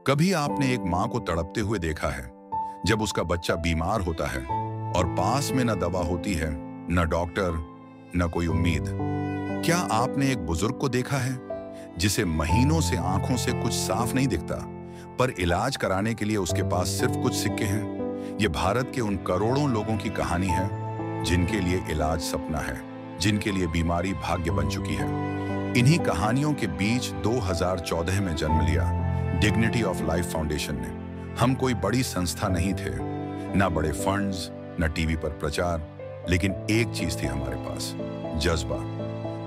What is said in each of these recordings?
कभी आपने एक माँ को तड़पते हुए देखा है जब उसका बच्चा बीमार होता है और पास में न दवा होती है, न डॉक्टर, न कोई उम्मीद। क्या आपने एक बुजुर्ग को देखा है जिसे महीनों से आंखों से कुछ साफ नहीं दिखता, पर इलाज कराने के लिए उसके पास सिर्फ कुछ सिक्के हैं? ये भारत के उन करोड़ों लोगों की कहानी है जिनके लिए इलाज सपना है, जिनके लिए बीमारी भाग्य बन चुकी है। इन्हीं कहानियों के बीच 2014 में जन्म लिया डिग्निटी ऑफ लाइफ फाउंडेशन ने। हम कोई बड़ी संस्था नहीं थे, ना बड़े फंड्स, ना टीवी पर प्रचार, लेकिन एक चीज थी हमारे पास, जज्बा।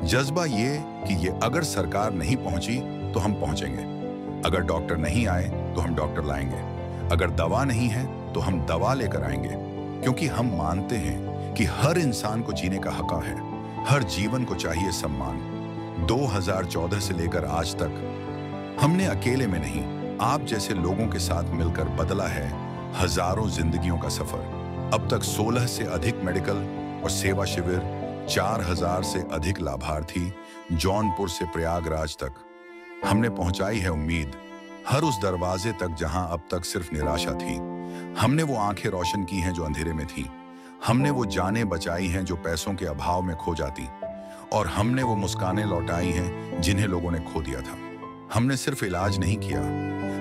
जज्बा ये कि ये अगर सरकार नहीं पहुंची तो हम पहुंचेंगे, अगर डॉक्टर नहीं आए तो हम डॉक्टर लाएंगे, अगर दवा नहीं है तो हम दवा लेकर आएंगे, क्योंकि हम मानते हैं कि हर इंसान को जीने का हक है, हर जीवन को चाहिए सम्मान। 2014 से लेकर आज तक हमने अकेले में नहीं, आप जैसे लोगों के साथ मिलकर बदला है हजारों जिंदगियों का सफर। अब तक 16 से अधिक मेडिकल और सेवा शिविर, 4000 से अधिक लाभार्थी, जौनपुर से प्रयागराज तक। हमने पहुंचाई है उम्मीद हर उस दरवाजे तक जहां अब तक सिर्फ निराशा थी। हमने वो आंखें रोशन की हैं जो अंधेरे में थी, हमने वो जानें बचाई हैं जो पैसों के अभाव में खो जाती, और हमने वो मुस्कानें लौटाई हैं जिन्हें लोगों ने खो दिया था। हमने सिर्फ इलाज नहीं किया,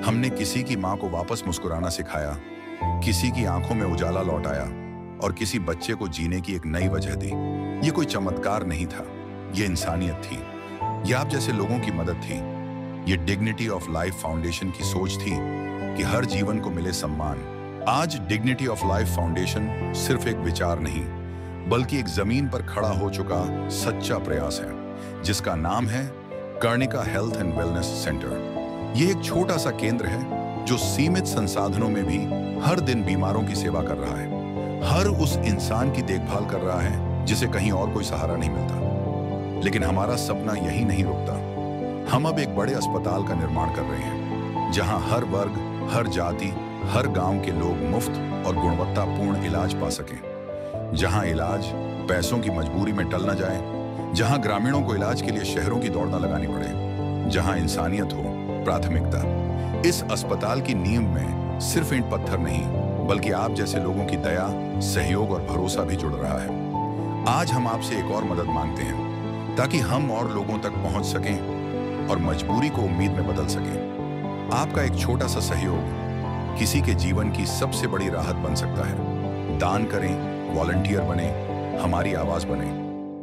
हमने किसी की माँ को वापस मुस्कुराना सिखाया, किसी की आंखों में उजाला लौटाया और किसी बच्चे को जीने की एक नई वजह दी। ये कोई चमत्कार नहीं था, ये इंसानियत थी, ये आप जैसे लोगों की मदद थी। ये डिग्निटी ऑफ लाइफ फाउंडेशन की सोच थी कि हर जीवन को मिले सम्मान। आज डिग्निटी ऑफ लाइफ फाउंडेशन सिर्फ एक विचार नहीं, बल्कि एक जमीन पर खड़ा हो चुका सच्चा प्रयास है, जिसका नाम है कर्णिका हेल्थ एंड वेलनेस सेंटर। ये एक छोटा सा केंद्र है जो सीमित संसाधनों में भी हर दिन बीमारों की सेवा कर रहा है, हर उस इंसान की देखभाल कर रहा है जिसे कहीं और कोई सहारा नहीं मिलता। लेकिन हमारा सपना यही नहीं रुकता। हम अब एक बड़े अस्पताल का निर्माण कर रहे हैं, जहां हर वर्ग, हर जाति, हर गांव के लोग मुफ्त और गुणवत्तापूर्ण इलाज पा सकें, जहां इलाज पैसों की मजबूरी में टल न जाए, जहां ग्रामीणों को इलाज के लिए शहरों की दौड़ न लगानी पड़े, जहां इंसानियत हो प्राथमिकता। इस अस्पताल की नींव में सिर्फ ईंट पत्थर नहीं, बल्कि आप जैसे लोगों की दया, सहयोग और भरोसा भी जुड़ रहा है। आज हम आपसे एक और मदद मांगते हैं, ताकि हम और लोगों तक पहुंच सकें और मजबूरी को उम्मीद में बदल सकें। आपका एक छोटा सा सहयोग किसी के जीवन की सबसे बड़ी राहत बन सकता है। दान करें, वॉलंटियर बने, हमारी आवाज बने।